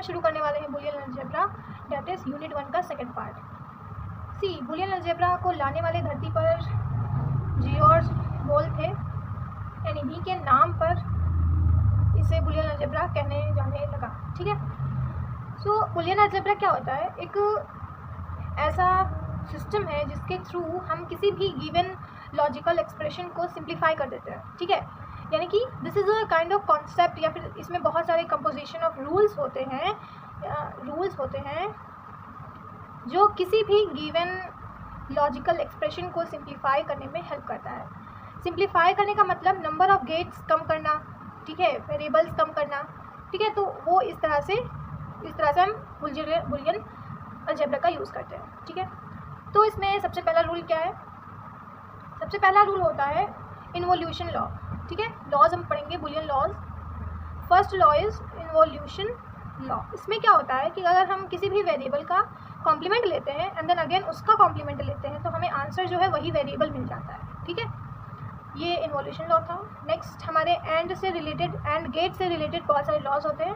हम शुरू करने वाले हैं Boolean algebra, that is unit 1 का सेकंड पार्ट। सी, बुलियन अलजेब्रा को लाने वाले धरती पर जॉर्ज बोल थे, यानी इन्हीं के नाम पर इसे बुलियन अलजेब्रा कहने जाने लगा। ठीक है। सो बुलियन अलजेब्रा क्या होता है? एक ऐसा सिस्टम है जिसके थ्रू हम किसी भी गिवन लॉजिकल एक्सप्रेशन को सिंप्लीफाई कर देते हैं। ठीक है, यानी कि this is a kind of concept, या फिर इसमें बहुत सारे कंपोजिशन ऑफ रूल्स होते हैं जो किसी भी गिवन लॉजिकल एक्सप्रेशन को सिंप्लीफाई करने में हेल्प करता है। सिंप्लीफाई करने का मतलब नंबर ऑफ गेट्स कम करना, ठीक है, वेरिएबल्स कम करना। ठीक है, तो वो इस तरह से हम बुलियन अलजेब्रा का यूज़ करते हैं। ठीक है, तो इसमें सबसे पहला रूल क्या है? सबसे पहला रूल होता है इन्वोल्यूशन लॉ। ठीक है, लॉज हम पढ़ेंगे, Boolean laws. First law is involution law. इसमें क्या होता है कि अगर हम किसी भी वेरिएबल का कॉम्प्लीमेंट लेते हैं एंड देन अगेन उसका कॉम्प्लीमेंट लेते हैं तो हमें आंसर जो है वही वेरिएबल मिल जाता है। ठीक है, ये इन्वोल्यूशन लॉ था। नेक्स्ट हमारे एंड गेट से रिलेटेड बहुत सारे लॉज होते हैं।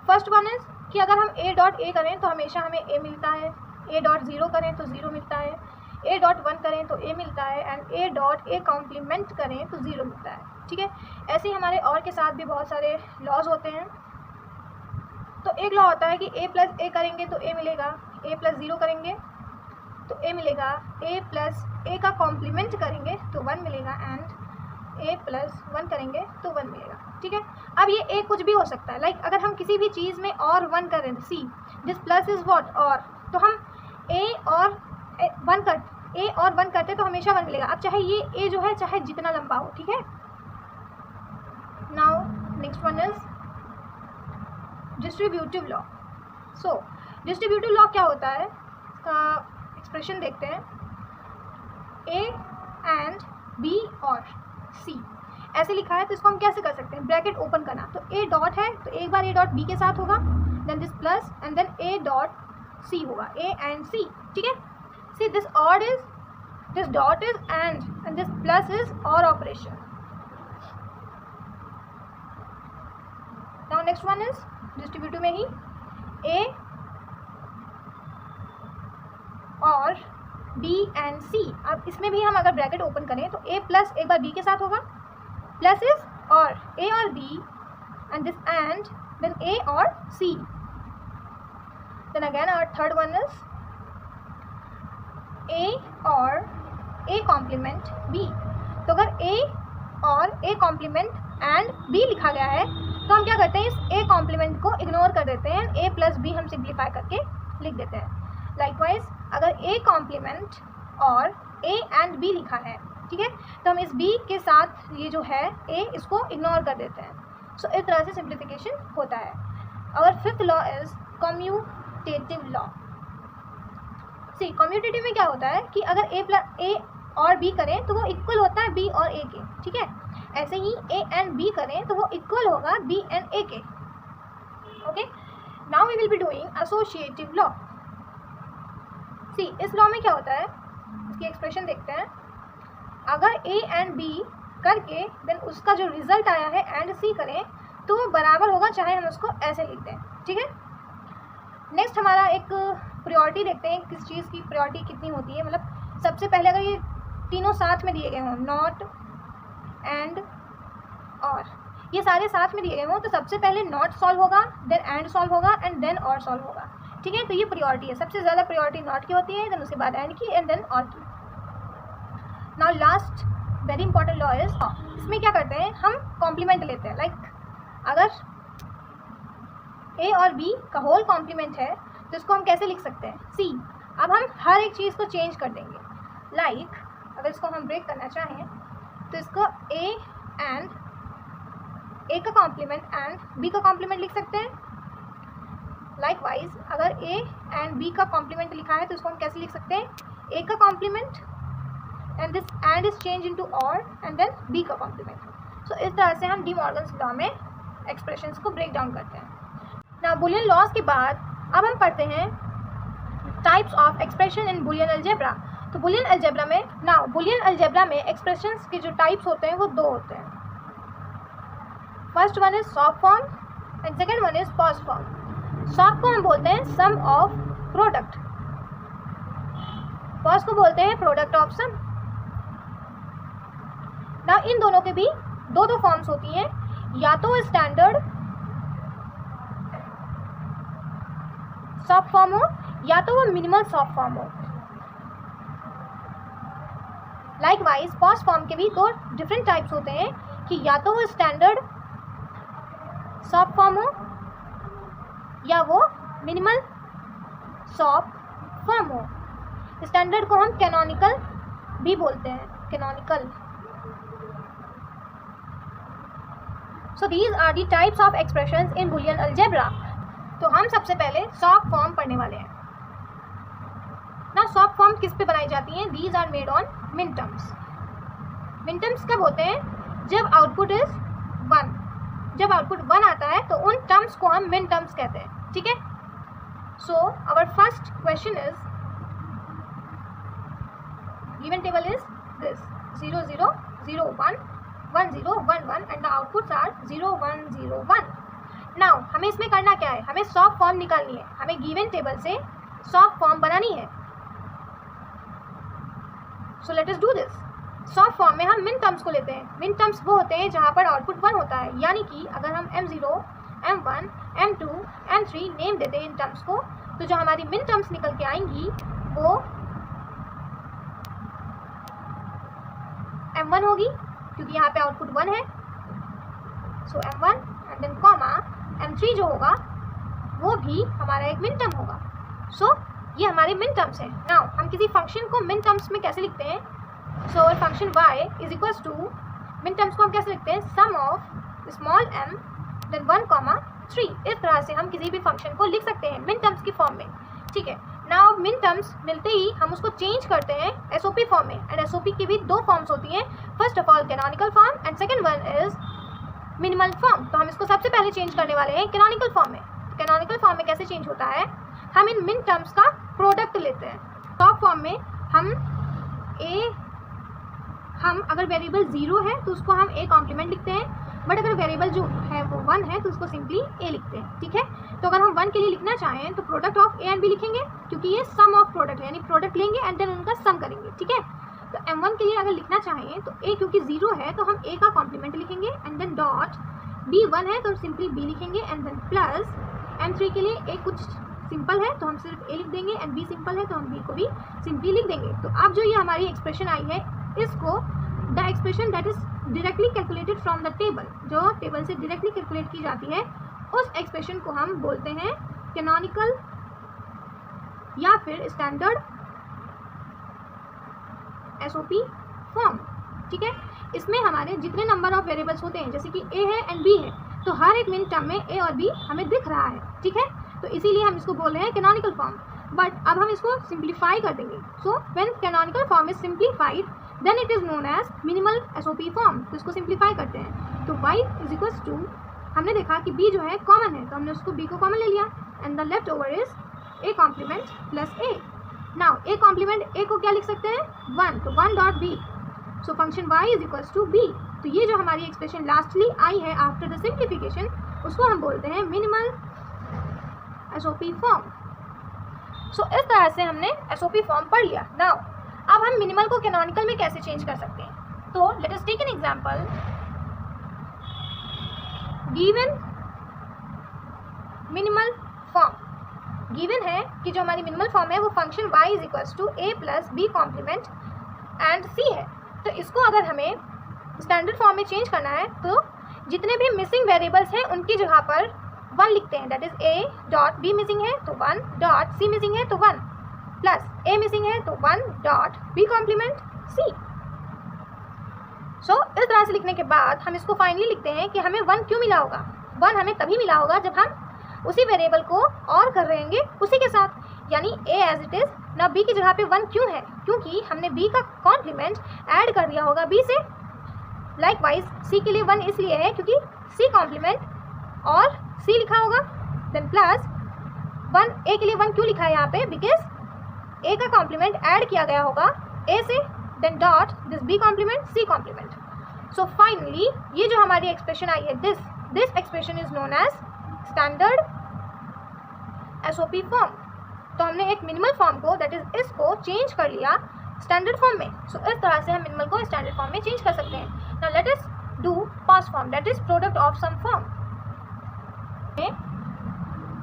फर्स्ट वन इज़ कि अगर हम ए डॉट ए करें तो हमेशा हमें ए मिलता है, ए डॉट ज़ीरो करें तो ज़ीरो मिलता है, ए डॉट वन करें तो ए मिलता है, and A dot A complement करें तो ज़ीरो मिलता है। ठीक है, ऐसे ही हमारे और के साथ भी बहुत सारे लॉज होते हैं। तो एक लॉ होता है कि ए प्लस ए करेंगे तो ए मिलेगा, ए प्लस ज़ीरो करेंगे तो ए मिलेगा, ए प्लस ए का कॉम्प्लीमेंट करेंगे तो वन मिलेगा, एंड ए प्लस वन करेंगे तो वन मिलेगा। ठीक है, अब ये ए कुछ भी हो सकता है, लाइक अगर हम किसी भी चीज़ में और वन करें, see this plus is what, और, तो हम ए और वन करते तो हमेशा वन मिलेगा। अब चाहे ये ए जो है चाहे जितना लंबा हो। ठीक है, now next one is distributive law. So distributive law क्या होता है? इसका एक्सप्रेशन देखते हैं। ए एंड बी और सी ऐसे लिखा है, तो इसको हम कैसे कर सकते हैं? ब्रैकेट ओपन करना, तो ए डॉट है तो एक बार ए डॉट बी के साथ होगा, then this plus and then A dot C होगा, ए एंड सी। ठीक है, see this dot is and this plus is or operation. Now next one is distributive में ही ए और बी एंड सी। अब इसमें भी हम अगर ब्रैकेट ओपन करें तो ए प्लस एक बार बी के साथ होगा, प्लस इज और ए और B and this and then A or C. Then again our third one is A or A complement B. तो अगर ए or A complement and B लिखा गया है तो हम क्या करते हैं? इस ए कॉम्प्लीमेंट को इग्नोर कर देते हैं, ए प्लस बी हम सिंप्लीफाई करके लिख देते हैं। लाइकवाइज अगर ए कॉम्प्लीमेंट और ए एंड बी लिखा है, ठीक है, तो हम इस बी के साथ ये जो है ए इसको इग्नोर कर देते हैं। सो इस तरह से सिंप्लीफिकेशन होता है। और fifth law is commutative law. See, commutative में क्या होता है कि अगर ए और बी करें तो वो इक्वल होता है बी और ए के। ठीक है, ऐसे ही ए एंड बी करें तो वो इक्वल होगा बी एंड ए के। Okay, now we will be doing associative law. See, इस लॉ में क्या होता है? इसकी एक्सप्रेशन देखते हैं। अगर ए एंड बी करके देन उसका जो रिजल्ट आया है एंड सी करें तो वो बराबर होगा, चाहे हम उसको ऐसे लिख दें। ठीक है, नेक्स्ट हमारा एक प्रायोरिटी देखते हैं, किस चीज़ की प्रायोरिटी कितनी होती है। मतलब सबसे पहले अगर ये तीनों साथ में दिए गए हों, नॉट एंड और, ये सारे साथ में दिए गए हों, तो सबसे पहले नॉट सॉल्व होगा, देन एंड सॉल्व होगा एंड देन और सॉल्व होगा। ठीक है, तो ये प्रायोरिटी है। सबसे ज़्यादा प्रायोरिटी नॉट की होती है, देन उसके बाद एंड की एंड देन और की। Now last very important law is, इसमें क्या करते हैं? हम कॉम्प्लीमेंट लेते हैं। लाइक अगर ए और बी का होल कॉम्प्लीमेंट है तो इसको हम कैसे लिख सकते हैं? सी, अब हम हर एक चीज़ को चेंज कर देंगे। लाइक अगर इसको हम ब्रेक करना चाहें तो इसको ए एंड ए का कॉम्प्लीमेंट एंड बी का कॉम्प्लीमेंट लिख सकते हैं। लाइकवाइज अगर ए एंड बी का कॉम्प्लीमेंट लिखा है तो इसको हम कैसे लिख सकते हैं? ए का complement and this and is change into और एंड देन बी का कॉम्प्लीमेंट। सो इस तरह से हम डी मॉर्गन्स लॉ में एक्सप्रेशंस को ब्रेक डाउन करते हैं। ना बुलियन लॉज के बाद अब हम पढ़ते हैं types of expression in Boolean algebra. तो बुलियन अलजेब्रा में बुलियन अलजेब्रा में एक्सप्रेशंस के जो टाइप्स होते हैं वो दो होते हैं। First one is soft form and second one is pause form. Shop को हम बोलते हैं सम ऑफ प्रोडक्ट, फर्स्ट को बोलते हैं प्रोडक्ट ऑफ सम। ना इन दोनों के भी दो दो फॉर्म्स होती हैं, या तो स्टैंडर्ड सॉप फॉर्म हो या तो वो मिनिमल सॉप फॉर्म हो। लाइकवाइज फर्स्ट फॉर्म के भी दो डिफरेंट टाइप्स होते हैं कि या तो वो स्टैंडर्ड सॉप फॉर्म हो या वो मिनिमल सॉप फॉर्म हो। स्टैंडर्ड को हम कैनोनिकल भी बोलते हैं, canonical. So these are the types of expressions in Boolean algebra. तो हम सबसे पहले सॉप फॉर्म पढ़ने वाले हैं ना। सॉप फॉर्म किस पे बनाई जाती हैं? दीज आर मेड ऑन मिन टर्म्स। मिन टर्म्स कब होते हैं? जब आउटपुट इज 1। जब आउटपुट 1 आता है तो उन टर्म्स को हम मिन टर्म्स कहते हैं, ठीक है। So our first question is given table is this 0 0 0 1 1 0 1 1 and the outputs are 0 1 0 1। Now हमें इसमें करना क्या है? हमें सॉप फॉर्म निकालनी है, हमें गिवन टेबल से सॉप फॉर्म बनानी है। So let us do this. Shop form में हम मिन टर्म्स को लेते हैं। मिन टर्म्स वो होते हैं जहाँ पर आउटपुट 1 होता है, यानी कि अगर हम M0 M1 M2 M3 name देते हैं इन टर्म्स को, तो जो हमारी मिन टर्म्स निकल के आएंगी वो M1 होगी क्योंकि यहाँ पे आउटपुट 1 है। सो M1 and then comma M3 जो होगा वो भी हमारा एक मिन टर्म होगा। सो ये हमारे मिन टर्म्स हैं। नाउ हम किसी फंक्शन को मिन टर्म्स में कैसे लिखते हैं? So function y is equals to, min terms को हम कैसे लिखते हैं? Sum of small m then 1 comma 3। इस तरह से हम किसी भी फंक्शन को लिख सकते हैं मिन टर्म्स की फॉर्म में, ठीक है। नाउ मिन टर्म्स मिलते ही हम उसको चेंज करते हैं एसओपी फॉर्म में। एंड एसओपी की भी दो फॉर्म्स होती हैं, first of all canonical form and second one is minimal form. तो हम इसको सबसे पहले चेंज करने वाले हैं कैनोनिकल फॉर्म में। कैनोनिकल फॉर्म में कैसे चेंज होता है? हम इन मिन टर्म्स का प्रोडक्ट लेते हैं। टॉप फॉर्म में हम अगर वेरिएबल 0 है तो उसको हम a कॉम्प्लीमेंट लिखते हैं, बट अगर वेरिएबल जो है वो 1 है तो उसको सिंपली a लिखते हैं, ठीक है। तो अगर हम 1 के लिए लिखना चाहें तो product of a and b लिखेंगे, क्योंकि ये सम ऑफ प्रोडक्ट है, यानी प्रोडक्ट लेंगे एंड देन उनका सम करेंगे, ठीक है। तो m1 के लिए अगर लिखना चाहें तो a क्योंकि 0 है तो हम a का कॉम्प्लीमेंट लिखेंगे एंड देन डॉट b 1 है तो सिंपली b लिखेंगे एंड देन प्लस m3 के लिए a कुछ सिंपल है तो हम सिर्फ a लिख देंगे एंड b सिंपल है तो हम b को भी सिंपली लिख देंगे। तो अब जो ये हमारी एक्सप्रेशन आई है, इसको the expression that is directly calculated from the table, जो टेबल से डायरेक्टली कैलकुलेट की जाती है, उस एक्सप्रेशन को हम बोलते हैं कैनोनिकल या फिर स्टैंडर्ड एसओपी फॉर्म, ठीक है। इसमें हमारे जितने नंबर ऑफ वेरिएबल्स होते हैं, जैसे कि a है एंड b है, तो हर एक मिन टर्म में a और b हमें दिख रहा है, ठीक है। तो इसीलिए हम इसको बोल रहे हैं कैनोनिकल फॉर्म। बट अब हम इसको सिंप्लीफाई कर देंगे। So when canonical form is simplified then it is known as minimal SOP form. तो इसको सिंप्लीफाई करते हैं तो y इज इक्वल्स टू, हमने देखा कि b जो है कॉमन है तो हमने उसको b को कॉमन ले लिया and the left over is a complement plus a। Now a complement a को क्या लिख सकते हैं? 1, तो 1 dot b। So function y is equals to b। तो ये जो हमारी एक्सप्रेशन लास्टली आई है आफ्टर द सिंप्लीफिकेशन, उसको हम बोलते हैं मिनिमल एसओपी फॉर्म। सो इस तरह से हमने एसओपी फॉर्म पढ़ लिया। नाउ अब हम मिनिमल को कैनोनिकल में कैसे चेंज कर सकते हैं? तो let us take an example. Given minimal form, given है कि जो हमारी मिनिमल फॉर्म है वो function y is equals to a plus b complement and c है। तो इसको अगर हमें स्टैंडर्ड फॉर्म में चेंज करना है तो जितने भी मिसिंग वेरिएबल्स हैं उनकी जगह पर 1 लिखते हैं, that is a dot b missing है तो 1 डॉट c मिसिंग है तो 1 प्लस a मिसिंग है तो 1 डॉट b कॉम्प्लीमेंट c। सो इस तरह से लिखने के बाद हम इसको फाइनली लिखते हैं कि हमें 1 क्यों मिला होगा? 1 हमें तभी मिला होगा जब हम उसी वेरिएबल को और कर रहेंगे उसी के साथ, यानी a एज इट इज। ना b की जगह पे 1 क्यों है? क्योंकि हमने b का कॉम्प्लीमेंट ऐड कर दिया होगा b से। लाइकवाइज c के लिए 1 इसलिए है क्योंकि c कॉम्प्लीमेंट और c लिखा होगा, देन प्लस 1 a के लिए 1 क्यों लिखा है यहाँ पे? बिकॉज a का कॉम्प्लीमेंट ऐड किया गया होगा a से, then dot this b complement c complement. So finally ये जो हमारी एक्सप्रेशन आई है, this expression is known as standard SOP form. तो हमने एक मिनिमल फॉर्म को दैट इज इसको चेंज कर लिया स्टैंडर्ड फॉर्म में। सो इस तरह से हम मिनिमल को स्टैंडर्ड फॉर्म में चेंज कर सकते हैं। Now let us do POS form that is product of sum form.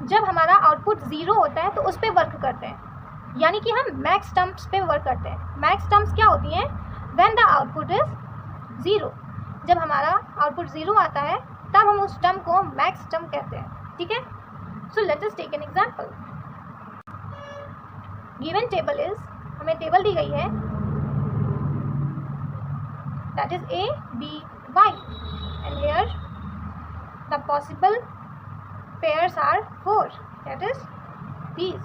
जब हमारा आउटपुट 0 होता है तो उस पर वर्क करते हैं, यानी कि हम मैक्स टर्म्स पे वर्क करते हैं। मैक्स टर्म्स क्या होती हैं? When the output is 0। जब हमारा आउटपुट 0 आता है तब हम उस टर्म को मैक्स टर्म कहते हैं, ठीक है। So let us take an example. Given table is, हमें टेबल दी गई है that is A B Y and here the possible pairs are 4 that is these,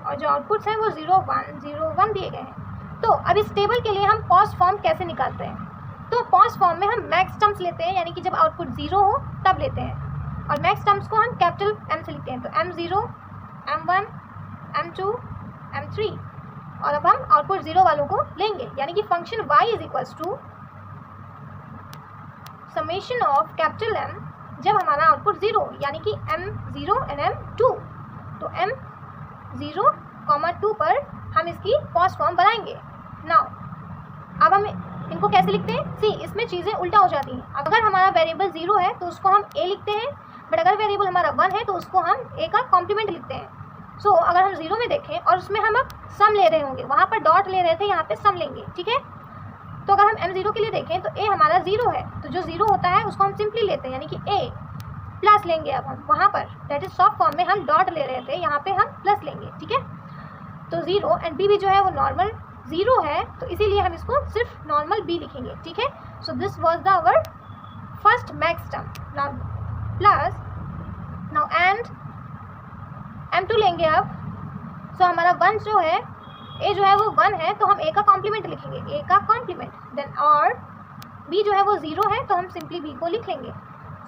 और जो आउटपुट्स हैं वो 0 1 0 1 दिए गए हैं। तो अब इस टेबल के लिए हम POS फॉर्म कैसे निकालते हैं? तो POS फॉर्म में हम मैक्स टर्म्स लेते हैं, यानी कि जब आउटपुट 0 हो तब लेते हैं, और मैक्स टर्म्स को हम कैपिटल M से लिखते हैं। तो M0 M1 M2 M3, और अब हम आउटपुट 0 वालों को लेंगे, यानी कि function y is equals to summation of capital M जब हमारा आउटपुट 0 यानी कि M0 एंड M2। तो M0, 2 पर हम इसकी POS फॉर्म बनाएंगे। नाउ अब हम इनको कैसे लिखते हैं? सी, इसमें चीज़ें उल्टा हो जाती हैं। अगर हमारा वेरिएबल 0 है तो उसको हम A लिखते हैं, बट अगर वेरिएबल हमारा 1 है तो उसको हम A का कॉम्प्लीमेंट लिखते हैं। सो अगर हम 0 में देखें और उसमें हम अब सम ले रहे होंगे, वहाँ पर डॉट ले रहे थे, यहाँ पे सम लेंगे, ठीक है। तो अगर हम M0 के लिए देखें तो A हमारा 0 है, तो जो 0 होता है उसको हम सिंपली लेते हैं, यानी कि A प्लस लेंगे। अब हम वहाँ पर दैट इज सॉफ्ट फॉर्म में हम डॉट ले रहे थे, यहाँ पे हम प्लस लेंगे, ठीक है। तो 0 एंड B भी जो है वो नॉर्मल 0 है, तो इसीलिए हम इसको सिर्फ नॉर्मल B लिखेंगे, ठीक है। So this was the our first max term. Now plus, now and M2 लेंगे अब। सो हमारा 1 जो है, A जो है वो 1 है, तो हम A का कॉम्प्लीमेंट लिखेंगे, A का कॉम्प्लीमेंट। देन और B जो है वो 0 है, तो हम सिंपली B को लिख लेंगे।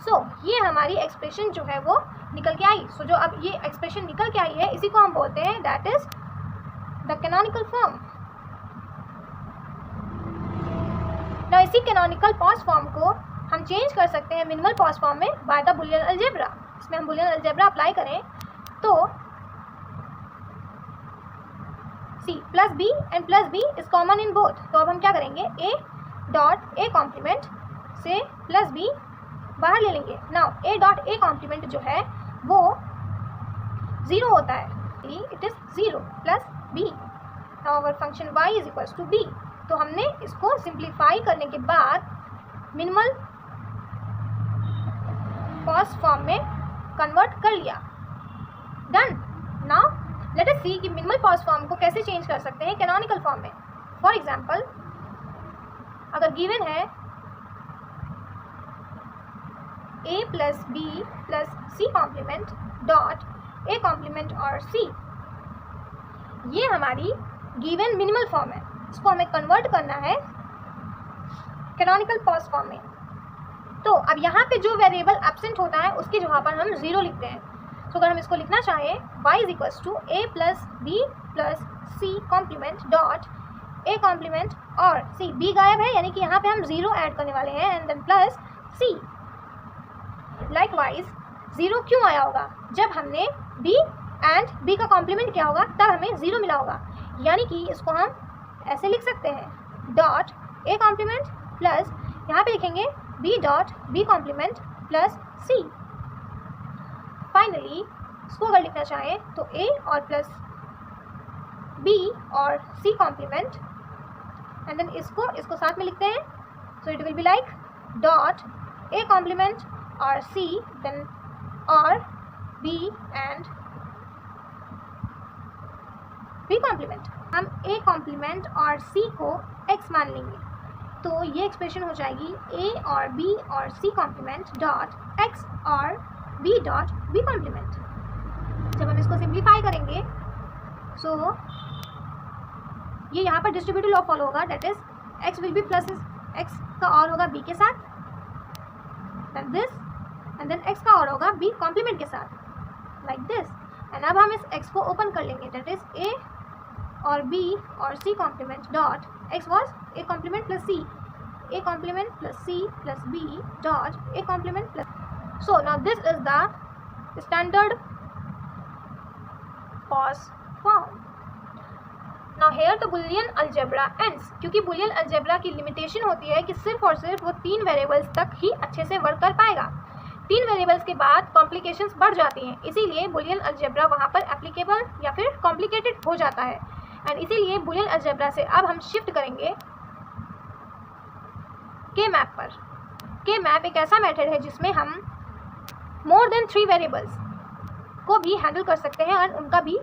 सो ये हमारी एक्सप्रेशन जो है वो निकल के आई। सो जो अब ये एक्सप्रेशन निकल के आई है, इसी को हम बोलते हैं that is the canonical form. ना इसी कैनोनिकल POS फॉर्म को हम चेंज कर सकते हैं मिनिमल POS फॉर्म में बाय द बुलियन अलजेब्रा। इसमें हम बुलियन अलजेब्रा अप्लाई करें तो C plus B and plus B is common in both. तो अब हम क्या करेंगे? A डॉट A कॉम्प्लीमेंट से प्लस B बाहर ले लेंगे। Now A dot A complement जो है वो 0 होता है, it is 0 plus B। Now our function y is equals to B। तो हमने इसको सिंप्लीफाई करने के बाद मिनिमल POS फॉर्म में कन्वर्ट कर लिया। डन। नाउ लेट अस सी कि मिनिमल POS फॉर्म को कैसे चेंज कर सकते हैं कैनोनिकल फॉर्म में। फॉर एग्जांपल, अगर गिवन है A plus B plus C complement dot A complement और C, ये हमारी गिवन मिनिमल फॉर्म है। इसको हमें कन्वर्ट करना है कैनोनिकल POS फॉर्म में। तो अब यहाँ पे जो वेरिएबल एब्सेंट होता है उसकी जगह पर हम 0 लिखते हैं। तो अगर हम इसको लिखना चाहें y is equals to A plus B plus C complement dot A complement और C, B गायब है, यानी कि यहाँ पे हम 0 ऐड करने वाले हैं and then plus C। Likewise 0 क्यों आया होगा? जब हमने B एंड B का कॉम्प्लीमेंट किया होगा तब हमें 0 मिला होगा, यानी कि इसको हम ऐसे लिख सकते हैं डॉट A कॉम्प्लीमेंट प्लस यहाँ पे लिखेंगे B dot B complement plus C। Finally इसको अगर लिखना चाहें तो A और प्लस B और C कॉम्प्लीमेंट एंड देन इसको साथ में लिखते हैं। So it will be like dot A complement और C देन और B एंड B कॉम्प्लीमेंट। हम A कॉम्प्लीमेंट और C को x मान लेंगे, तो ये एक्सप्रेशन हो जाएगी A और B और C कॉम्प्लीमेंट डॉट x और B डॉट B कॉम्प्लीमेंट। जब हम इसको सिंप्लीफाई करेंगे सो ये यहाँ पर डिस्ट्रीब्यूटिव लॉ फॉलो होगा, that is x will be plus x का और होगा B के साथ, then this and then x का और होगा B कॉम्प्लीमेंट के साथ, लाइक दिस। एंड अब हम इस x को ओपन कर लेंगे, दैट इज A और B और C complement dot x was A complement plus C, A complement plus C plus B dot A complement plus. So now this is the standard cos form. Now here the Boolean algebra ends. क्योंकि Boolean algebra की limitation होती है कि सिर्फ और सिर्फ वो 3 variables तक ही अच्छे से वर्क कर पाएगा. 3 वेरिएबल्स के बाद कॉम्प्लिकेशंस बढ़ जाती हैं, इसीलिए Boolean algebra वहाँ पर एप्लीकेबल या फिर कॉम्प्लिकेटेड हो जाता है. एंड इसीलिए Boolean algebra से अब हम शिफ्ट करेंगे के मैप पर. के मैप एक ऐसा मेथड है जिसमें हम मोर देन 3 वेरिएबल्स को भी हैंडल कर सकते हैं और उनका भी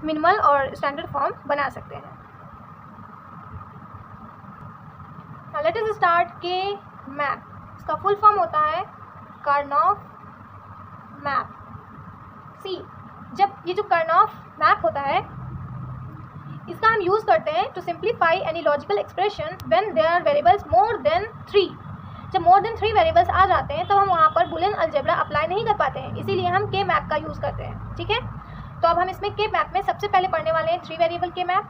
मिनिमल और स्टैंडर्ड फॉर्म बना सकते हैं. Now let us start के मैप. इसका फुल फॉर्म होता है कर्नॉफ मैप. सी, जब ये जो कर्नॉफ मैप होता है इसका हम यूज़ करते हैं to simplify any logical expression when there are variables more than 3. जब मोर देन 3 वेरिएबल्स आ जाते हैं तो हम वहाँ पर बुलियन अलजेब्रा अप्लाई नहीं कर पाते हैं, इसीलिए हम के मैप का यूज़ करते हैं. ठीक है, तो अब हम इसमें के मैप में सबसे पहले पढ़ने वाले हैं 3 वेरिएबल के मैप,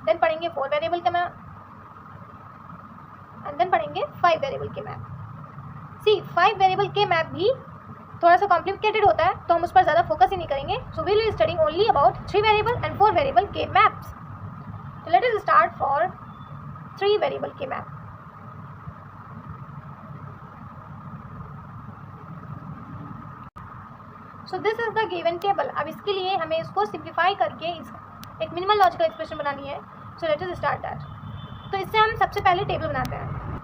देन पढ़ेंगे 4 वेरिएबल के मैप एंड देन पढ़ेंगे 5 वेरिएबल के मैप. सी, 5 वेरिएबल के मैप भी थोड़ा सा कॉम्प्लिकेटेड होता है तो हम उस पर ज़्यादा फोकस ही नहीं करेंगे. So we will studying only about 3 variable and 4 variable के मैप्स. तो let us start for 3 variable के map. So this is the given table. अब इसके लिए हमें इसको सिंप्लीफाई करके एक मिनिमल लॉजिकल एक्सप्रेशन बनानी है. So let us start that. तो इससे हम सबसे पहले टेबल बनाते हैं.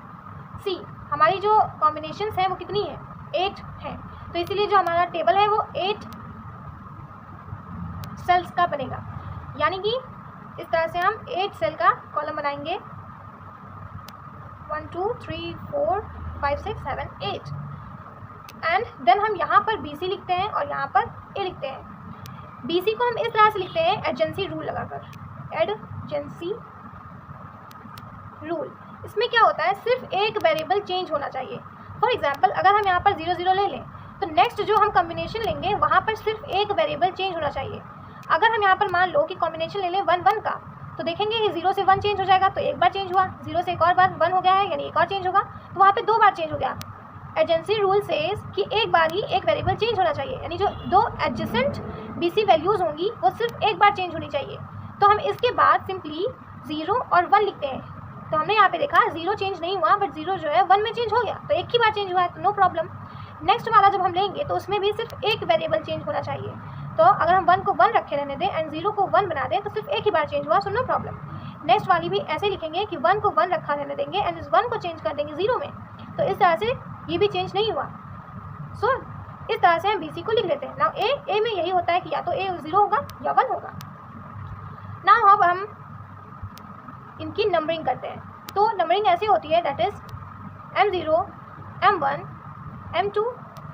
सी, हमारी जो कॉम्बिनेशंस हैं वो कितनी है? 8 हैं. तो इसीलिए जो हमारा टेबल है वो 8 सेल्स का बनेगा, यानी कि इस तरह से हम 8 सेल का कॉलम बनाएंगे. 1 2 3 4 5 6 7 8 एंड देन हम यहाँ पर BC लिखते हैं और यहाँ पर A लिखते हैं. BC को हम इस तरह से लिखते हैं एडजेंसी रूल लगाकर. Adjacency rule. इसमें क्या होता है, सिर्फ एक वेरिएबल चेंज होना चाहिए. फॉर एग्जाम्पल, अगर हम यहाँ पर 0 0 ले लें तो नेक्स्ट जो हम कॉम्बिनेशन लेंगे वहाँ पर सिर्फ एक वेरिएबल चेंज होना चाहिए. अगर हम यहाँ पर मान लो कि कॉम्बिनेशन ले लें 1 1 का, तो देखेंगे कि 0 से 1 चेंज हो जाएगा, तो एक बार चेंज हुआ. 0 से एक और बार 1 हो गया है, यानी एक और चेंज होगा, तो वहाँ पे 2 बार चेंज हो गया. एडजेंसी रूल सेज कि एक बार ही एक वेरिएबल चेंज होना चाहिए, यानी जो 2 एडजेसेंट BC वैल्यूज़ होंगी वो सिर्फ एक बार चेंज होनी चाहिए. तो हम इसके बाद सिंपली 0 और 1 लिखते हैं. तो हमने यहाँ पे देखा 0 चेंज नहीं हुआ, बट 0 जो है 1 में चेंज हो गया, तो एक ही बार चेंज हुआ है, तो नो प्रॉब्लम. नेक्स्ट वाला जब हम लेंगे तो उसमें भी सिर्फ एक वेरिएबल चेंज होना चाहिए. तो अगर हम 1 को 1 रखे रहने दें एंड 0 को 1 बना दें तो सिर्फ एक ही बार चेंज हुआ, सो नो प्रॉब्लम. नेक्स्ट वाली भी ऐसे लिखेंगे कि 1 को 1 रखा रहने देंगे एंड इस 1 को चेंज कर देंगे 0 में, तो इस तरह से ये भी चेंज नहीं हुआ. सो इस तरह से हम BC को लिख लेते हैं. नाउ ए में यही होता है कि या तो A 0 होगा या 1 होगा. नाउ अब हम इनकी नंबरिंग करते हैं. तो नंबरिंग ऐसी होती है, that is M0 M1 M2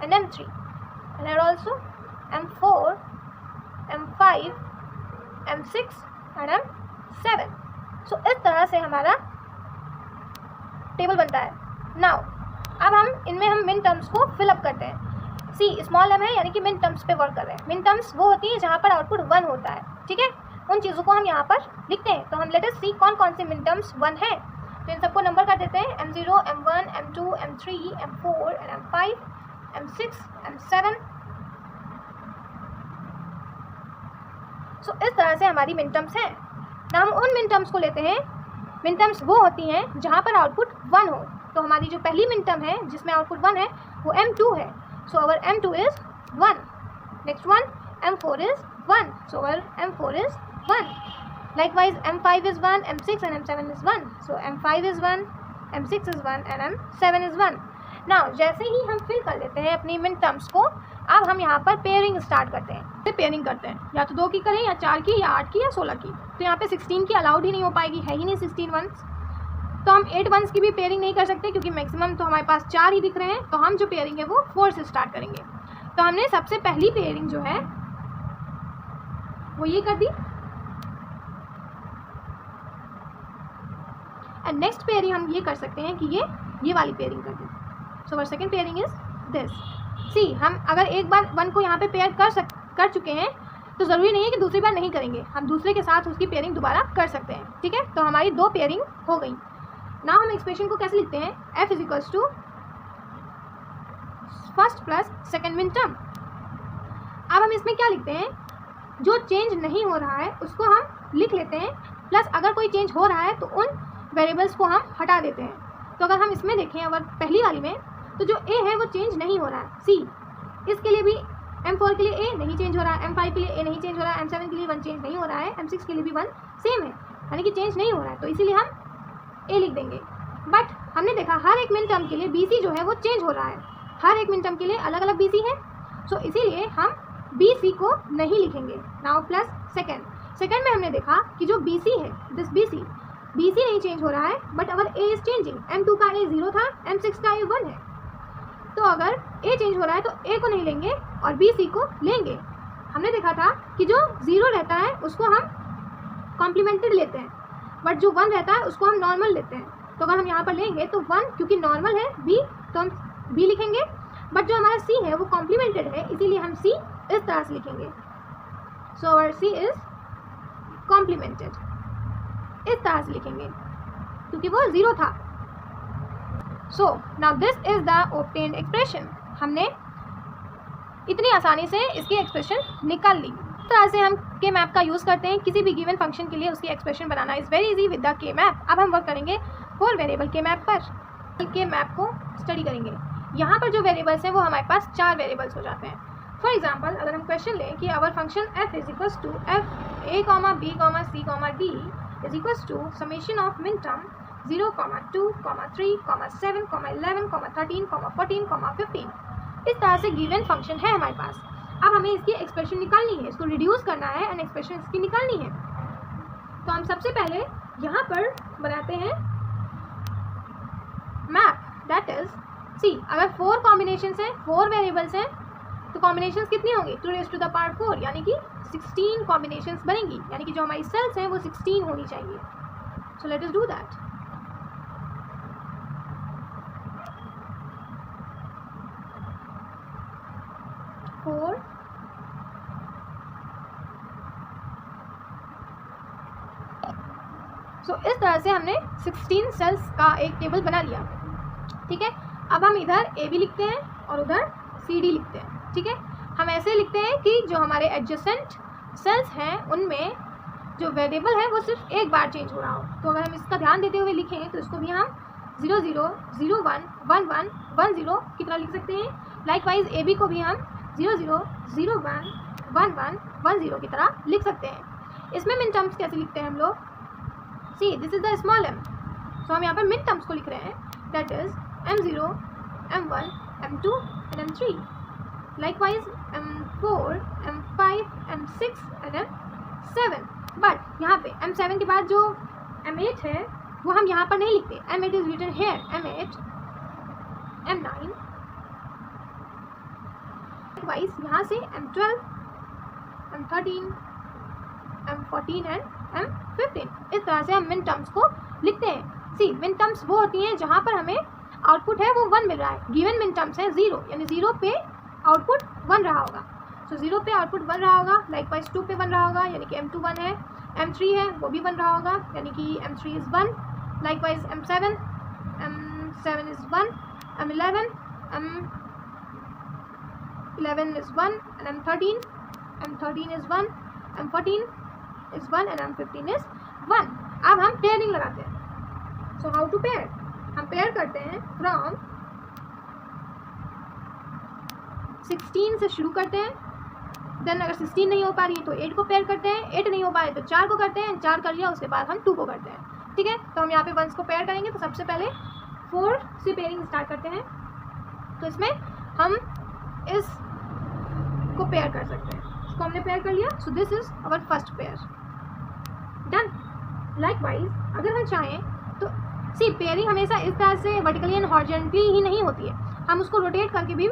and M3 and here also M4 M5 M6 and M7. सो इस तरह से हमारा टेबल बनता है. नाउ अब इनमें हम मिन टर्म्स को फिलअप करते हैं. सी, स्मॉल m है, यानी कि मिन टर्म्स पे वर्क कर रहे हैं. मिन टर्म्स वो होती है जहाँ पर आउटपुट 1 होता है. ठीक है, उन चीज़ों को हम यहाँ पर लिखते हैं. तो हम लेट अस सी कौन कौन से मिन टर्म्स 1 है. तो इन सबको नंबर कर देते हैं. M0 M1 M2 M3 M4 and M5 M6 M7. सो इस तरह से हमारी मिन टर्म्स हैं. ना हम उन मिन टर्म्स को लेते हैं. मिन टर्म्स वो होती हैं जहाँ पर आउटपुट 1 हो. तो हमारी जो पहली मिन टर्म है जिसमें आउटपुट 1 है वो M2 है. सो अवर M2 is 1. Next one M4 is 1. So our M4 is 1. Likewise, M5 is 1, M6 and M7 is 1. So M5 is 1, M6 is 1 and M7 is 1. Now जैसे ही हम फिल कर लेते हैं अपनी मिन टर्म्स को, अब हम यहाँ पर पेयरिंग स्टार्ट करते हैं. फिर पेयरिंग करते हैं, या तो 2 की करें या 4 की या 8 की या 16 की. तो यहाँ पे 16 की अलाउड ही नहीं हो पाएगी, है ही नहीं 16 वंस. तो हम 8 वंस की भी पेयरिंग नहीं कर सकते क्योंकि मैक्सिमम तो हमारे पास 4 ही दिख रहे हैं. तो हम जो पेयरिंग है वो 4 से स्टार्ट करेंगे. तो हमने सबसे पहली पेयरिंग जो है वो ये कर दी. एंड नेक्स्ट पेयरिंग हम ये कर सकते हैं कि ये वाली पेयरिंग कर दें. So our second pairing is this. See, हम अगर एक बार 1 को यहाँ पे पेयर कर चुके हैं तो ज़रूरी नहीं है कि दूसरी बार नहीं करेंगे. हम दूसरे के साथ उसकी पेयरिंग दोबारा कर सकते हैं. ठीक है, तो हमारी 2 पेयरिंग हो गई. नाउ हम एक्सप्रेशन को कैसे लिखते हैं? F is equals to first plus second min term. अब हम इसमें क्या लिखते हैं? जो चेंज नहीं हो रहा है उसको हम लिख लेते हैं, प्लस अगर कोई चेंज हो रहा है तो उन वेरिएबल्स को हम हटा देते हैं। तो अगर हम इसमें देखें अगर पहली वाली में, तो जो ए है वो चेंज नहीं हो रहा है। सी, इसके लिए भी M4 के लिए ए नहीं चेंज हो रहा है, M5 के लिए ए नहीं चेंज हो रहा है, M7 के लिए 1 चेंज नहीं हो रहा है, M6 के लिए भी 1 सेम है, यानी कि चेंज नहीं हो रहा है, तो इसीलिए हम ए लिख देंगे। बट हमने देखा हर एक मिन टर्म के लिए BC जो है वो चेंज हो रहा है, हर एक मिन टर्म के लिए अलग अलग BC है, सो इसीलिए हम BC को नहीं लिखेंगे। नाउ प्लस सेकेंड में हमने देखा कि जो BC है, दिस BC नहीं चेंज हो रहा है, बट अगर A इज चेंजिंग, M2 का A 0 था, M6 का A 1 है, तो अगर A चेंज हो रहा है तो A को नहीं लेंगे और BC को लेंगे। हमने देखा था कि जो 0 रहता है उसको हम कॉम्प्लीमेंटेड लेते हैं, बट जो 1 रहता है उसको हम नॉर्मल लेते हैं। तो अगर हम यहाँ पर लेंगे तो 1 क्योंकि नॉर्मल है B, तो हम B लिखेंगे, बट जो हमारा C है वो कॉम्प्लीमेंटेड है, इसीलिए हम C इस तरह से लिखेंगे। So our C is complemented, इस तरह से लिखेंगे क्योंकि वो 0 था। So now this is the obtained expression. हमने इतनी आसानी से इसकी एक्सप्रेशन निकाल ली। इस तरह से हम के मैप का यूज़ करते हैं किसी भी गिवन फंक्शन के लिए, उसकी expression banana is very easy with the K map. अब हम वर्क करेंगे 4 वेरिएबल के मैप पर। के मैप को स्टडी करेंगे। यहाँ पर जो वेरिएबल्स हैं वो हमारे पास 4 वेरिएबल्स हो जाते हैं। फॉर एग्जाम्पल अगर हम क्वेश्चन लें कि our function f is equals to f a, b, c, d is equals to summation of min term 0, 2, 3, 7, 11, 13, 14, 15। इस तरह से गिवन फंक्शन है हमारे पास। अब हमें इसकी एक्सप्रेशन निकालनी है, इसको रिड्यूस करना है एंड एक्सप्रेशन इसकी निकालनी है। तो हम सबसे पहले यहाँ पर बनाते हैं मैप, दैट इज सी। अगर 4 कॉम्बिनेशंस हैं, 4 वेरिएबल्स हैं, तो कॉम्बिनेशंस कितनी होंगी 2 raised to the power 4, यानी कि 16 कॉम्बिनेशंस बनेंगी, यानी कि जो हमारी सेल्स हैं वो 16 होनी चाहिए। सो लेट अस डू दैट। इस तरह से हमने 16 सेल्स का एक टेबल बना लिया। ठीक है, अब हम इधर ए बी लिखते हैं और उधर सी डी लिखते हैं। ठीक है, हम ऐसे लिखते हैं कि जो हमारे एडजेसेंट सेल्स हैं उनमें जो वेरिएबल है वो सिर्फ एक बार चेंज हो रहा हो। तो अगर हम इसका ध्यान देते हुए लिखें तो इसको भी हम 0 0 0 1 1 1 1 0 की तरह लिख सकते हैं। लाइकवाइज ए बी को भी हम 0 0 0 1 1 1 1 0 की तरह लिख सकते हैं। इसमें मिन टर्म्स कैसे लिखते हैं हम लोग? See, this is the small m, so हम यहाँ पर मिन टर्म्स को लिख रहे हैं, that is m0 m1 m2 and m3, likewise m4 m5 m6 and m7। But यहाँ पे m7 के बाद जो m8 है वो हम यहाँ पर नहीं लिखते, m8 is written hair, m8 m9, likewise यहाँ से m12 m13 m14 and m15। इस तरह से हम मिन टर्म्स को लिखते हैं। सी, मिन टर्म्स वो होती हैं जहाँ पर हमें आउटपुट है वो 1 मिल रहा है। गिवन मिन टर्म्स है 0, यानी 0 पे आउटपुट 1 रहा होगा। सो 0 पे आउटपुट 1 रहा होगा, लाइकवाइज 2 पे 1 रहा होगा, यानी कि m2 1 है, m3 है वो भी 1 रहा होगा, यानी कि m3 is 1, likewise m7 is 1, m11 is 1 and m13 is 1, m14 is 1 and m15 is 1। अब हम पेयरिंग लगाते हैं। So how to pair? हम पेयर करते हैं फ्रॉम 16 से शुरू करते हैं, देन अगर 16 नहीं हो पा रही है तो 8 को पेयर करते हैं, 8 नहीं हो पा रही तो 4 को करते हैं, 4 कर लिया उसके बाद हम 2 को करते हैं। ठीक है, तो हम यहाँ पे 1s को पेयर करेंगे, तो सबसे पहले 4 से पेयरिंग स्टार्ट करते हैं। तो इसमें हम इस को पेयर कर सकते हैं, इसको हमने पेयर कर लिया, so this is our first pair done. Likewise अगर हम चाहें तो सी, पेयरिंग हमेशा इस तरह से वर्टिकली एंड हॉरिजॉन्टली ही नहीं होती है, हम उसको रोटेट करके भी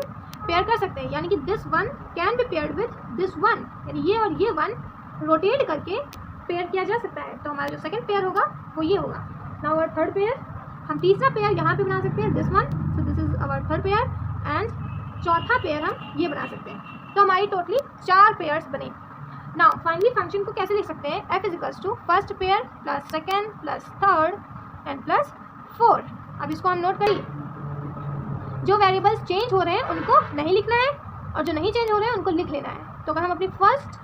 पेयर कर सकते हैं, यानी कि this 1 can be paired with this 1, यानी ये और ये 1 रोटेट करके पेयर किया जा सकता है। तो हमारा जो सेकंड पेयर होगा वो ये होगा। नाउ आवर थर्ड पेयर, हम तीसरा पेयर यहाँ पे बना सकते हैं, this 1, so this is our third pair, and चौथा पेयर हम ये बना सकते हैं। तो हमारी टोटली 4 पेयर्स बने। नाउ फाइनली फंक्शन को कैसे लिख सकते हैं? f is equals to first pair plus second plus third and plus fourth. अब इसको हम नोट करिए, जो वेरिएबल्स चेंज हो रहे हैं उनको नहीं लिखना है और जो नहीं चेंज हो रहे हैं उनको लिख लेना है। तो अगर हम अपनी फर्स्ट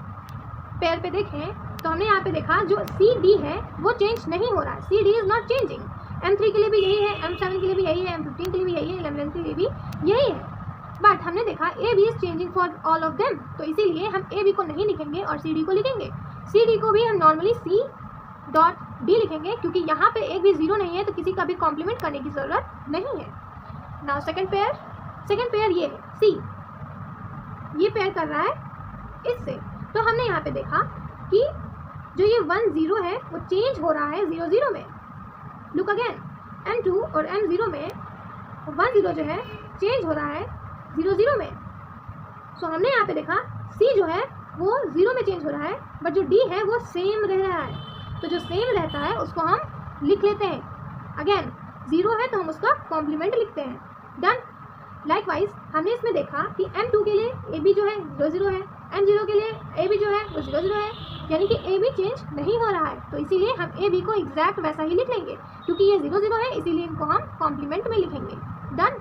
पेयर पे देखें तो हमने यहाँ पे देखा जो CD है वो चेंज नहीं हो रहा है, CD is not changing. M3 के लिए भी यही है, M7 के लिए भी यही है, M15 के लिए भी यही है, M11 के लिए भी यही है। बट हमने देखा AB is changing for all of them, तो इसीलिए हम AB को नहीं लिखेंगे और CD को लिखेंगे। CD को भी हम नॉर्मली C.D लिखेंगे, क्योंकि यहाँ पे एक भी जीरो नहीं है तो किसी का भी कॉम्प्लीमेंट करने की ज़रूरत नहीं है। नाउ सेकंड पेयर ये है C, ये पेयर कर रहा है इससे। तो हमने यहाँ पे देखा कि जो ये 1 0 है वो चेंज हो रहा है 0 0 में। लुक अगेन, M2 और M0 में 1 0 जो है चेंज हो रहा है 0 0 में। सो हमने यहाँ पे देखा C जो है वो 0 में चेंज हो रहा है, बट जो D है वो सेम रह रहा है। तो जो सेम रहता है उसको हम लिख लेते हैं। अगेन 0 है तो हम उसका कॉम्प्लीमेंट लिखते हैं। डन। लाइकवाइज हमने इसमें देखा कि M2 के लिए AB जो है 0 0 है, M0 के लिए AB जो है वो 0 0 है, यानी कि AB चेंज नहीं हो रहा है। तो इसीलिए हम AB को एग्जैक्ट वैसा ही लिख लेंगे, क्योंकि ये 0 0 है इसीलिए इनको हम कॉम्प्लीमेंट में लिखेंगे। Done.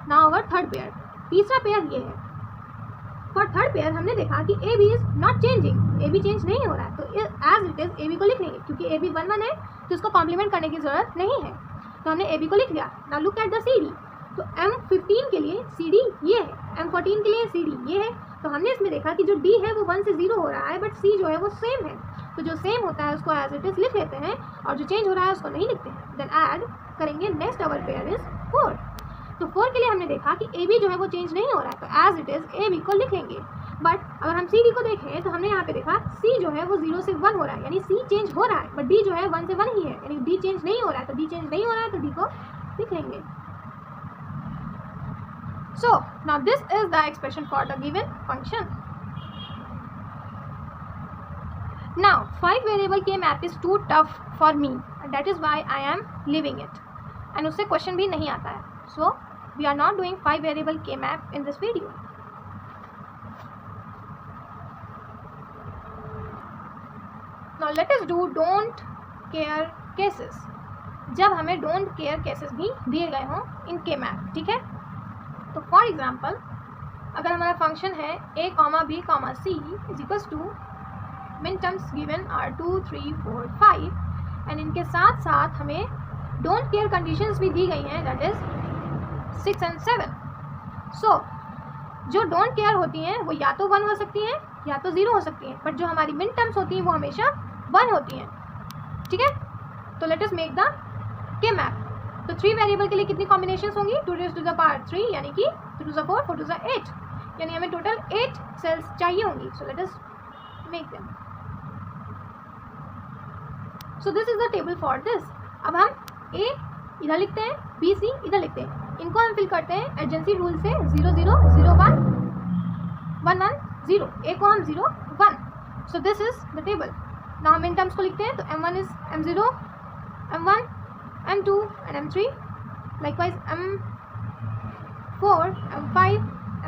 Now our third pair, तीसरा पेयर ये है। फॉर थर्ड पेयर हमने देखा कि AB is not changing, AB change नहीं हो रहा है, तो एज इट इज AB को लिख लेंगे, क्योंकि AB 1 1 है तो इसको कॉम्प्लीमेंट करने की जरूरत नहीं है। तो हमने AB को लिख लिया। Now look at the CD। तो M15 के लिए CD ये है, M14 के लिए CD ये है। तो हमने इसमें देखा कि जो D है वो 1 से 0 हो रहा है, बट C जो है वो सेम है। तो जो सेम होता है उसको एज इट इज लिख लेते हैं, और जो चेंज हो रहा है उसको नहीं लिखते हैं। देन ऐड करेंगे। Next our pair is 4। तो 4 के लिए हमने देखा कि AB जो है वो चेंज नहीं हो रहा है, तो एज इट इज AB को लिख लेंगे। बट अगर हम CD को देखें तो हमने यहाँ पे देखा C जो है वो 0 से 1 हो रहा है, यानी C चेंज हो रहा है, बट D जो है 1 से 1 ही है, यानी D चेंज नहीं हो रहा है। तो D चेंज नहीं हो रहा है तो D को लिख लेंगे। So now this is the expression for the given function. Now 5 variable K map is too tough for me, and that is why I am leaving it. And उससे question भी नहीं आता है. So we are not doing 5 variable K map in this video. Now let us do don't care cases. जब हमें don't care cases भी दिए गए हों in K map, ठीक है? तो फॉर एग्जाम्पल अगर हमारा फंक्शन है a, b, c is equals to min terms given are 2 3 4 5 and इनके साथ साथ हमें डोंट केयर कंडीशंस भी दी गई हैं, दैट इज 6 and 7. सो जो डोंट केयर होती हैं वो या तो 1 हो सकती हैं या तो 0 हो सकती हैं, बट जो हमारी मिन टर्म्स होती हैं वो हमेशा 1 होती हैं, ठीक है? तो let us make the K map. तो 3 वेरिएबल के लिए कितनी कॉम्बिनेशंस होंगी? 2 raised to the power 3 यानी कि 2 to the 4 4 to the 8, यानी हमें टोटल 8 सेल्स चाहिए होंगी। सो let us make them. So this is the table for this. अब हम A इधर लिखते हैं, B C इधर लिखते हैं, इनको हम फिल करते हैं एडजेंसी रूल से 0 0 0 1 1 1 0, A को हम 0 1। So this is the table. Now हम इन टर्म्स को लिखते हैं, तो M1 is M0 M1 M2 and M3, likewise M4, M5,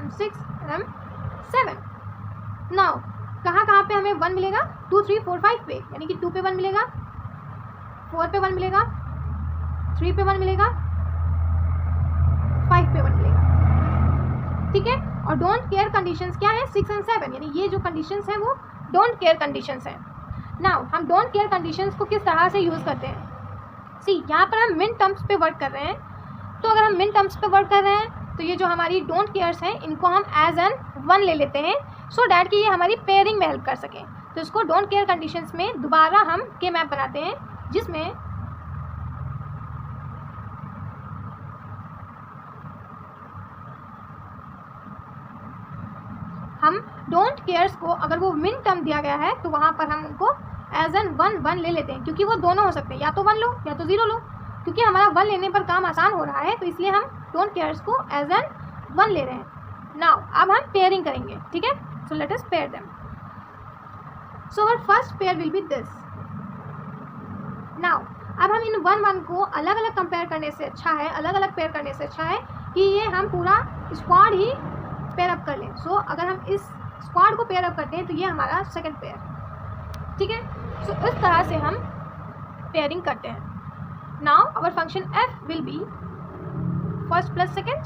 M6 and M7. Now कहाँ पे हमें 1 मिलेगा? 2 3 4 5 पे, यानी कि 2 पे 1 मिलेगा, 4 पे 1 मिलेगा, 3 पे 1 मिलेगा, 5 पे 1 मिलेगा, ठीक है? और डोंट केयर कंडीशंस क्या है? 6 and 7, यानी ये जो कंडीशंस हैं वो डोंट केयर कंडीशंस हैं। नाउ हम डोंट केयर कंडीशंस को किस तरह से यूज़ करते हैं? सी, यहाँ पर हम मिन टर्म्स पे वर्क कर रहे हैं, तो अगर हम मिन टर्म्स पे वर्क कर रहे हैं तो ये जो हमारी डोंट केयर्स हैं इनको हम एज एन 1 ले लेते हैं, सो डैट कि ये हमारी पेयरिंग में हेल्प कर सकें। तो इसको डोंट केयर कंडीशंस में दोबारा हम के मैप बनाते हैं, जिसमें हम डोंट केयर्स को अगर वो मिन टर्म दिया गया है तो वहाँ पर हम उनको एज एन 1 1 ले लेते हैं, क्योंकि वो दोनों हो सकते हैं, या तो 1 लो या तो 0 लो। क्योंकि हमारा 1 लेने पर काम आसान हो रहा है तो इसलिए हम डोंट केयर्स को एज एन 1 ले रहे हैं। नाउ अब हम पेयरिंग करेंगे, ठीक है? So let us pair them. So our first pair will be this. Now अब हम इन 1 1 को अलग अलग कंपेयर करने से अच्छा है, अलग अलग पेयर करने से अच्छा है कि ये हम पूरा स्क्वाड ही पेयर अप कर लें। सो अगर हम इस स्क्वाड को पेयर अप करते हैं तो ये हमारा सेकंड पेयर, ठीक है? सो इस तरह से हम पेयरिंग करते हैं। Now our function f will be first plus second.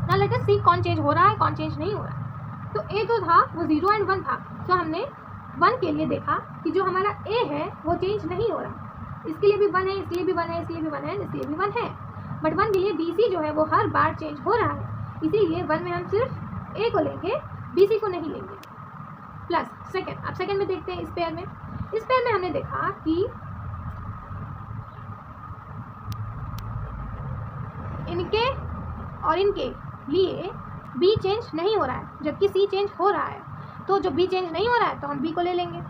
Now let us see कौन चेंज हो रहा है, कौन चेंज नहीं हो रहा है। तो ए जो था वो 0 एंड 1 था, तो हमने 1 के लिए देखा कि जो हमारा ए है वो चेंज नहीं हो रहा, इसके लिए भी 1 है, इसके लिए भी 1 है, इसके लिए भी 1 है, इसके लिए भी 1 है, बट 1 के लिए बी सी जो है वो हर बार चेंज हो रहा है, इसीलिए 1 में हम सिर्फ ए को लेंगे, बी सी को नहीं लेंगे। प्लस सेकेंड, अब सेकेंड में देखते हैं इस पेयर में हमने देखा कि इनके और इनके लिए बी चेंज नहीं हो रहा है, जबकि सी चेंज हो रहा है, तो जो बी चेंज नहीं हो रहा है तो हम बी को ले लेंगे,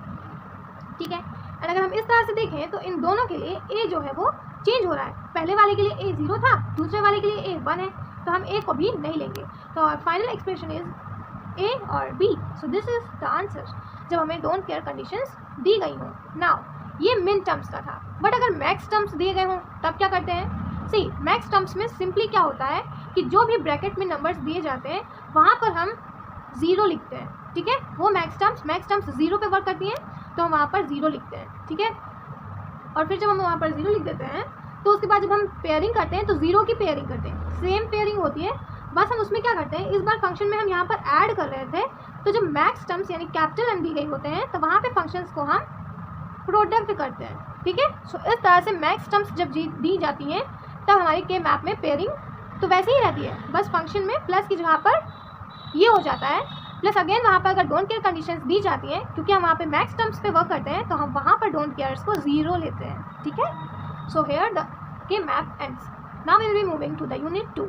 ठीक है। एंड अगर हम इस तरह से देखें तो इन दोनों के लिए ए जो है वो चेंज हो रहा है, पहले वाले के लिए ए 0 था, दूसरे वाले के लिए ए 1 है, तो हम ए को भी नहीं लेंगे। तो our final expression is A और B, so this is the answer जब हमें डोंट केयर कंडीशंस दी गई हों। नाउ ये मिन टर्म्स का था, बट अगर मैक्स टर्म्स दिए गए हों तब क्या करते हैं? सी मैक्स टर्म्स में सिंपली क्या होता है कि जो भी ब्रैकेट में नंबर्स दिए जाते हैं वहाँ पर हम 0 लिखते हैं, ठीक है। वो मैक्स टर्म्स 0 पे वर्क करती हैं, तो हम वहाँ पर 0 लिखते हैं, ठीक है। और फिर जब हम वहाँ पर 0 लिख देते हैं तो उसके बाद जब हम पेयरिंग करते हैं तो 0 की पेयरिंग करते हैं, सेम पेयरिंग होती है, बस हम उसमें क्या करते हैं, इस बार फंक्शन में हम यहाँ पर ऐड कर रहे थे, तो जब मैक्स टर्म्स यानी कैपिटल एम दी गई होते हैं तो वहाँ पे फंक्शंस को हम प्रोडक्ट करते हैं, ठीक है। सो इस तरह से मैक्स टर्म्स जब दी जाती हैं तब हमारी के मैप में पेयरिंग तो वैसे ही रहती है, बस फंक्शन में प्लस की जगह पर ये हो जाता है, प्लस अगेन वहाँ पर अगर डोंट केयर कंडीशंस दी जाती हैं, क्योंकि हम वहाँ पे मैक्स टर्म्स पे वर्क करते हैं, तो हम वहाँ पर डोंट केयर्स को 0 लेते हैं, ठीक है। So here the K map ends. Now we will be moving to the unit 2।